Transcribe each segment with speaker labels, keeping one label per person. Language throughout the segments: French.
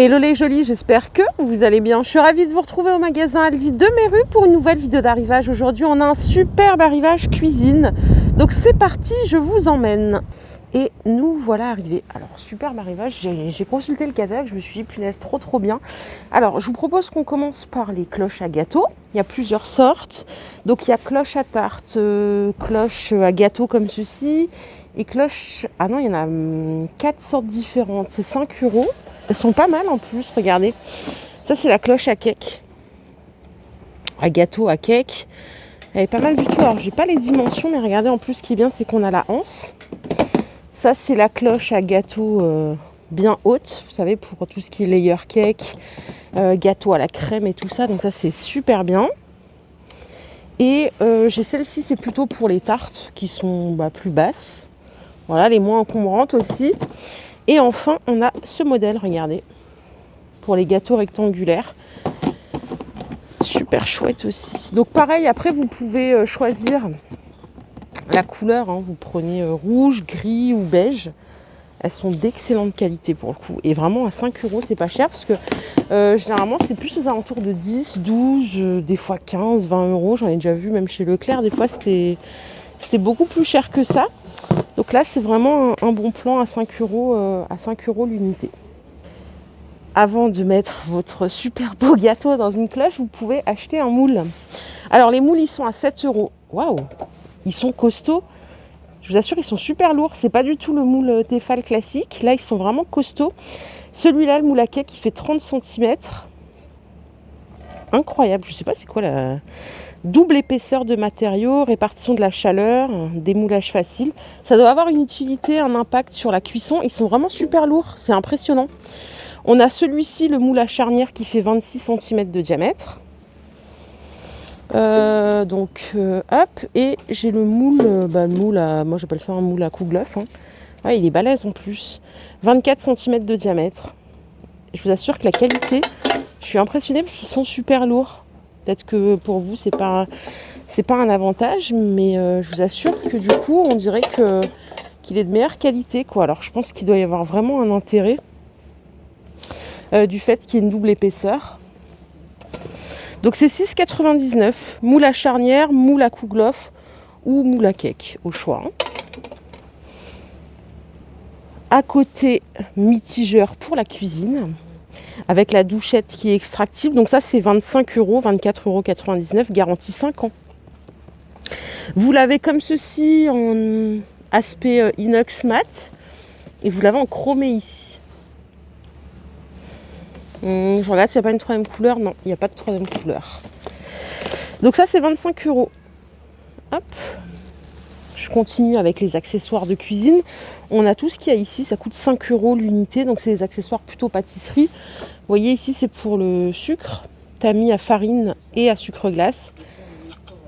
Speaker 1: Hello les jolis, j'espère que vous allez bien. Je suis ravie de vous retrouver au magasin Aldi de Méru pour une nouvelle vidéo d'arrivage. Aujourd'hui, on a un superbe arrivage cuisine. Donc c'est parti, je vous emmène. Et nous voilà arrivés. Alors, superbe arrivage, j'ai consulté le catalogue, je me suis dit, punaise, trop bien. Alors, je vous propose qu'on commence par les cloches à gâteau. Il y a plusieurs sortes. Donc, il y a cloche à tarte, cloche à gâteau comme ceci. Et cloche... Ah non, il y en a 4 sortes différentes. C'est 5 €. Elles sont pas mal en plus, regardez. Ça, c'est la cloche à cake. À gâteau, à cake. Elle est pas mal du tout. Alors, j'ai pas les dimensions, mais regardez, en plus, ce qui est bien, c'est qu'on a la anse. Ça, c'est la cloche à gâteau bien haute. Vous savez, pour tout ce qui est layer cake, gâteau à la crème et tout ça. Donc ça, c'est super bien. Et j'ai celle-ci, c'est plutôt pour les tartes qui sont plus basses. Voilà, les moins encombrantes aussi. Et enfin, on a ce modèle, regardez, pour les gâteaux rectangulaires. Super chouette aussi. Donc pareil, après, vous pouvez choisir la couleur. Hein. Vous prenez rouge, gris ou beige. Elles sont d'excellente qualité pour le coup. Et vraiment, à 5 €, c'est pas cher parce que généralement, c'est plus aux alentours de 10, 12, des fois 15, 20 €. J'en ai déjà vu, même chez Leclerc. Des fois, c'était beaucoup plus cher que ça. Donc là, c'est vraiment un bon plan à 5 € l'unité. Avant de mettre votre super beau gâteau dans une cloche, vous pouvez acheter un moule. Alors, les moules, ils sont à 7 €. Waouh! Ils sont costauds. Je vous assure, ils sont super lourds. C'est pas du tout le moule Tefal classique. Là, ils sont vraiment costauds. Celui-là, le moule à cake, il fait 30 cm. Incroyable. Je sais pas c'est quoi la... Double épaisseur de matériaux, répartition de la chaleur, démoulage facile. Ça doit avoir une utilité, un impact sur la cuisson. Ils sont vraiment super lourds, c'est impressionnant. On a celui-ci, le moule à charnière, qui fait 26 cm de diamètre. Hop, et j'ai le moule, moi j'appelle ça un moule à Kouglof. Hein. Ouais, il est balèze en plus. 24 cm de diamètre. Je vous assure que la qualité, je suis impressionnée parce qu'ils sont super lourds. Peut-être que pour vous, c'est pas un avantage, mais je vous assure que du coup, on dirait qu'il est de meilleure qualité, quoi. Alors, je pense qu'il doit y avoir vraiment un intérêt du fait qu'il y ait une double épaisseur. Donc, c'est 6,99 €. Moule à charnière, moule à Kouglof ou moule à cake, au choix. Hein. À côté, mitigeur pour la cuisine. Avec la douchette qui est extractible. Donc ça, c'est 25 €, 24,99 €, garantie 5 ans. Vous l'avez comme ceci en aspect inox mat et vous l'avez en chromé ici. Je regarde s'il n'y a pas une troisième couleur. Non, il n'y a pas de troisième couleur. Donc ça, c'est 25 €. Hop. Je continue avec les accessoires de cuisine. On a tout ce qu'il y a ici. Ça coûte 5 € l'unité. Donc c'est des accessoires plutôt pâtisserie. Vous voyez ici, c'est pour le sucre. Tamis à farine et à sucre glace.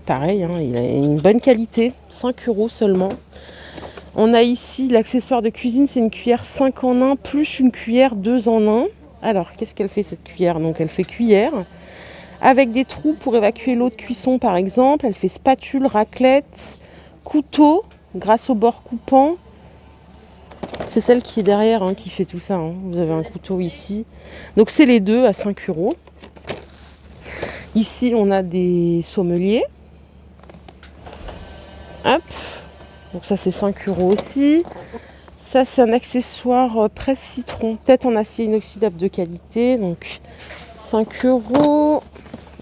Speaker 1: Pareil, hein, il a une bonne qualité. 5 € seulement. On a ici l'accessoire de cuisine. C'est une cuillère 5 en 1 plus une cuillère 2 en 1. Alors, qu'est-ce qu'elle fait cette cuillère? Donc, elle fait cuillère. Avec des trous pour évacuer l'eau de cuisson, par exemple. Elle fait spatule, raclette, couteau, grâce au bord coupant. C'est celle qui est derrière qui fait tout ça. Hein. Vous avez un couteau ici. Donc c'est les deux à 5 €. Ici, on a des sommeliers. Hop. Donc ça, c'est 5 € aussi. Ça, c'est un accessoire presse citron. Tête en acier inoxydable de qualité. Donc 5 €.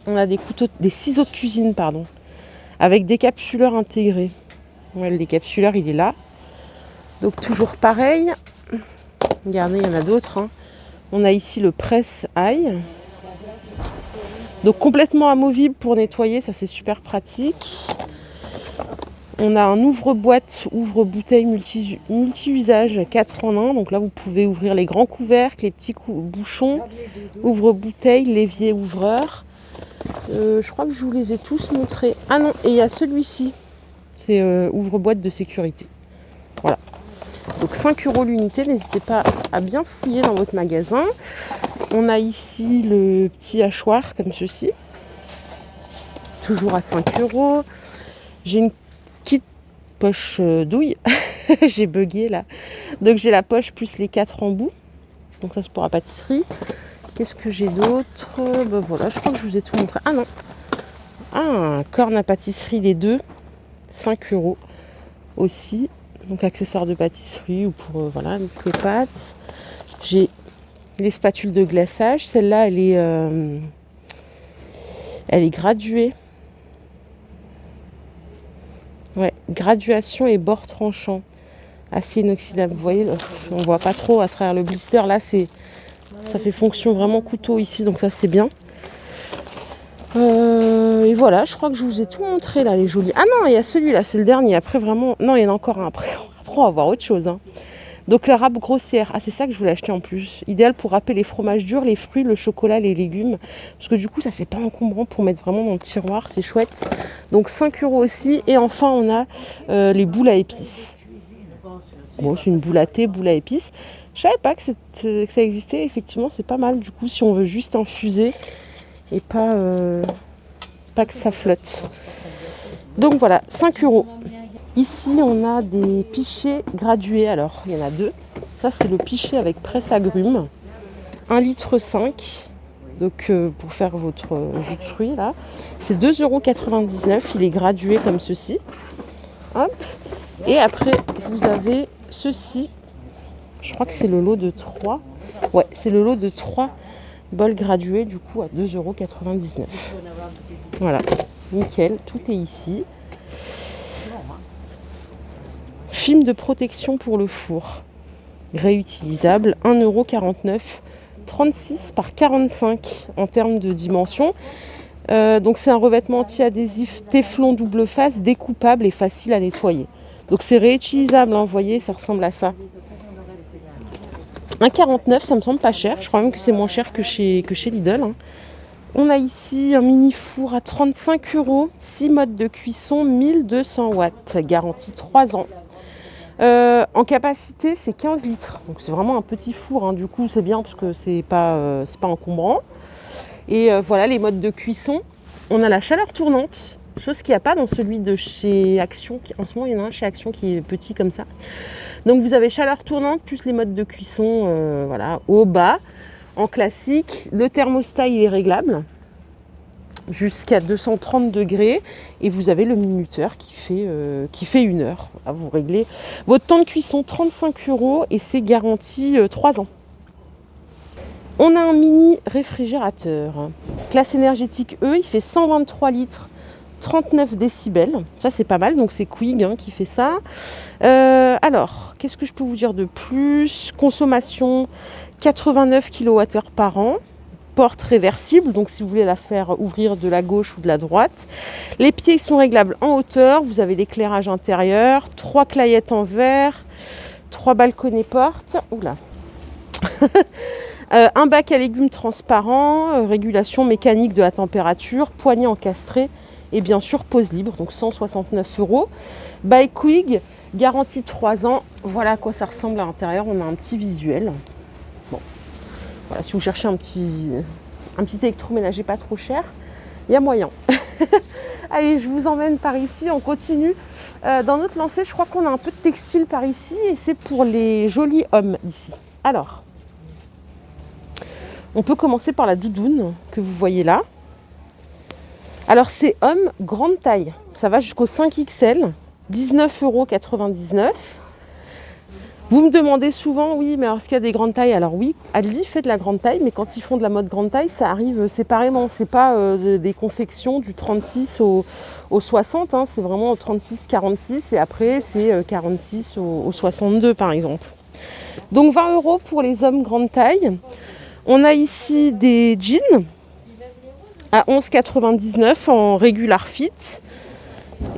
Speaker 1: On a des ciseaux de cuisine, pardon. Avec décapsuleur intégré. Ouais, le décapsuleur, il est là. Donc toujours pareil. Regardez, il y en a d'autres. Hein. On a ici le presse-ail. Donc complètement amovible pour nettoyer, ça c'est super pratique. On a un ouvre-boîte, ouvre-bouteille multi-usage 4 en 1. Donc là vous pouvez ouvrir les grands couvercles, les petits bouchons, ouvre-bouteille, l'évier ouvreur. Je crois que je vous les ai tous montrés. Ah non, et il y a celui-ci. C'est ouvre-boîte de sécurité. Voilà. Donc 5 € l'unité, n'hésitez pas à bien fouiller dans votre magasin. On a ici le petit hachoir comme ceci. Toujours à 5 €. J'ai une petite poche douille. J'ai bugué là. Donc j'ai la poche plus les 4 embouts. Donc ça c'est pour la pâtisserie. Qu'est-ce que j'ai d'autre? Ben voilà, je crois que je vous ai tout montré. Ah non. Ah, corne à pâtisserie les deux. 5 € aussi. Donc accessoires de pâtisserie ou pour voilà, les pâtes. J'ai les spatules de glaçage. Celle-là, elle est graduée. Ouais, graduation et bord tranchant. Acier inoxydable. Vous voyez, on voit pas trop à travers le blister. Là, ça fait fonction vraiment couteau ici, donc ça c'est bien. Et voilà, je crois que je vous ai tout montré là, les jolis. Ah non, il y a celui-là, c'est le dernier. Après vraiment, non, il y en a encore un. Après, on va voir autre chose. Hein. Donc la râpe grossière. Ah, c'est ça que je voulais acheter en plus. Idéal pour râper les fromages durs, les fruits, le chocolat, les légumes. Parce que du coup, ça c'est pas encombrant pour mettre vraiment dans le tiroir. C'est chouette. Donc 5 € aussi. Et enfin, on a les boules à épices. Bon, c'est une boule à thé, boule à épices. Je savais pas que ça existait. Effectivement, c'est pas mal. Du coup, si on veut juste infuser et pas que ça flotte. Donc voilà, 5 €. Ici, on a des pichets gradués. Alors, il y en a deux. Ça, c'est le pichet avec presse agrumes. 1,5 litre. Donc, pour faire votre jus de fruits, là. C'est 2,99 €. Il est gradué comme ceci. Hop. Et après, vous avez ceci. Je crois que c'est le lot de 3. Ouais, c'est le lot de 3 bols gradués, du coup, à 2,99 €. Voilà, nickel, tout est ici. Film de protection pour le four. Réutilisable, 1,49 €. 36 par 45 en termes de dimension. Donc c'est un revêtement anti-adhésif téflon double face, découpable et facile à nettoyer. Donc c'est réutilisable, hein, vous voyez, ça ressemble à ça. 1,49 €, ça me semble pas cher. Je crois même que c'est moins cher que chez Lidl. Hein. On a ici un mini four à 35 €, 6 modes de cuisson, 1200 watts, garantie 3 ans. En capacité, c'est 15 litres. Donc c'est vraiment un petit four. Hein. Du coup, c'est bien parce que c'est pas encombrant. Et voilà les modes de cuisson. On a la chaleur tournante, chose qu'il n'y a pas dans celui de chez Action. En ce moment, il y en a un chez Action qui est petit comme ça. Donc vous avez chaleur tournante plus les modes de cuisson, voilà, haut, bas. En classique, le thermostat il est réglable jusqu'à 230 degrés et vous avez le minuteur qui fait 1 heure. Voilà, vous réglez votre temps de cuisson, 35 € et c'est garanti 3 ans. On a un mini réfrigérateur. Classe énergétique E, il fait 123 litres, 39 décibels. Ça c'est pas mal, donc c'est Quig hein, qui fait ça. Alors, qu'est-ce que je peux vous dire de plus? Consommation 89 kWh par an. Porte réversible, donc si vous voulez la faire ouvrir de la gauche ou de la droite. Les pieds sont réglables en hauteur, vous avez l'éclairage intérieur, 3 clayettes en verre, 3 balconnets portes. Oula. Un bac à légumes transparent, régulation mécanique de la température, poignée encastrée et bien sûr pose libre, donc 169 €. By Quig, garantie 3 ans. Voilà à quoi ça ressemble à l'intérieur. On a un petit visuel. Bon, voilà, si vous cherchez un petit électroménager pas trop cher, il y a moyen. Allez, je vous emmène par ici, on continue. Dans notre lancée, je crois qu'on a un peu de textile par ici et c'est pour les jolis hommes ici. Alors, on peut commencer par la doudoune que vous voyez là. Alors c'est homme grande taille, ça va jusqu'au 5XL, 19,99 €. Vous me demandez souvent, oui, mais est-ce qu'il y a des grandes tailles? Alors oui, Aldi fait de la grande taille, mais quand ils font de la mode grande taille, ça arrive séparément. C'est pas des confections du 36 au 60, hein, c'est vraiment au 36-46 et après c'est 46 au 62 par exemple. Donc 20 € pour les hommes grande taille. On a ici des jeans à 11,99 € en regular fit.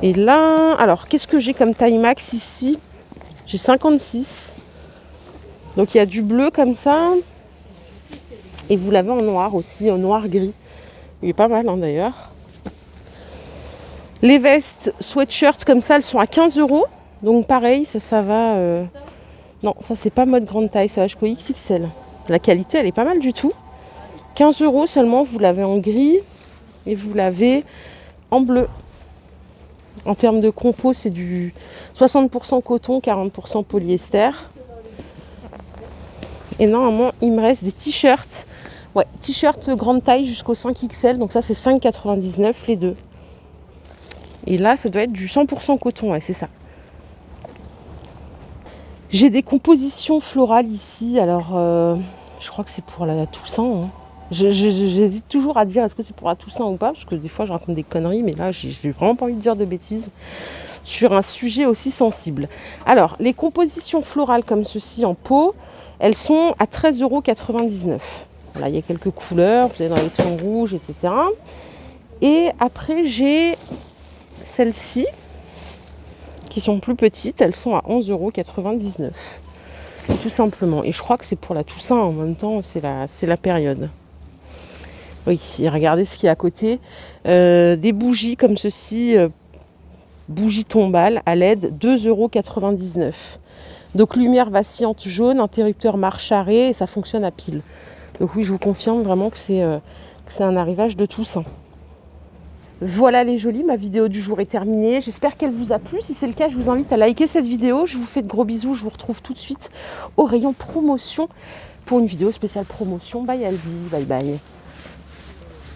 Speaker 1: Et là, alors qu'est-ce que j'ai comme taille max ici? J'ai 56. Donc il y a du bleu comme ça. Et vous l'avez en noir aussi, en noir-gris. Il est pas mal hein, d'ailleurs. Les vestes sweatshirts comme ça, elles sont à 15 €. Donc pareil, ça va... Non, ça c'est pas mode grande taille, ça va jusqu'au XXL. La qualité, elle est pas mal du tout. 15 € seulement, vous l'avez en gris et vous l'avez en bleu. En termes de compo, c'est du 60% coton, 40% polyester. Et normalement, il me reste des t-shirts. Ouais, t-shirts grande taille jusqu'au 5XL. Donc ça, c'est 5,99 les deux. Et là, ça doit être du 100% coton, ouais, c'est ça. J'ai des compositions florales ici. Alors, je crois que c'est pour la Toussaint. Hein. J'hésite toujours à dire est-ce que c'est pour la Toussaint ou pas, parce que des fois, je raconte des conneries, mais là, j'ai vraiment pas envie de dire de bêtises sur un sujet aussi sensible. Alors, les compositions florales comme ceci en pot, elles sont à 13,99 €. Voilà, il y a quelques couleurs, vous avez dans les tons rouges, etc. Et après, j'ai celles-ci qui sont plus petites, elles sont à 11,99 €. Tout simplement. Et je crois que c'est pour la Toussaint en même temps, c'est la période. Oui, et regardez ce qu'il y a à côté. Des bougies comme ceci, bougie tombale à LED, 2,99 €. Donc lumière vacillante jaune, interrupteur marche arrêt et ça fonctionne à pile. Donc oui, je vous confirme vraiment que c'est un arrivage de Toussaint. Voilà les jolis, ma vidéo du jour est terminée. J'espère qu'elle vous a plu. Si c'est le cas, je vous invite à liker cette vidéo. Je vous fais de gros bisous. Je vous retrouve tout de suite au rayon promotion pour une vidéo spéciale promotion by Aldi. Bye bye.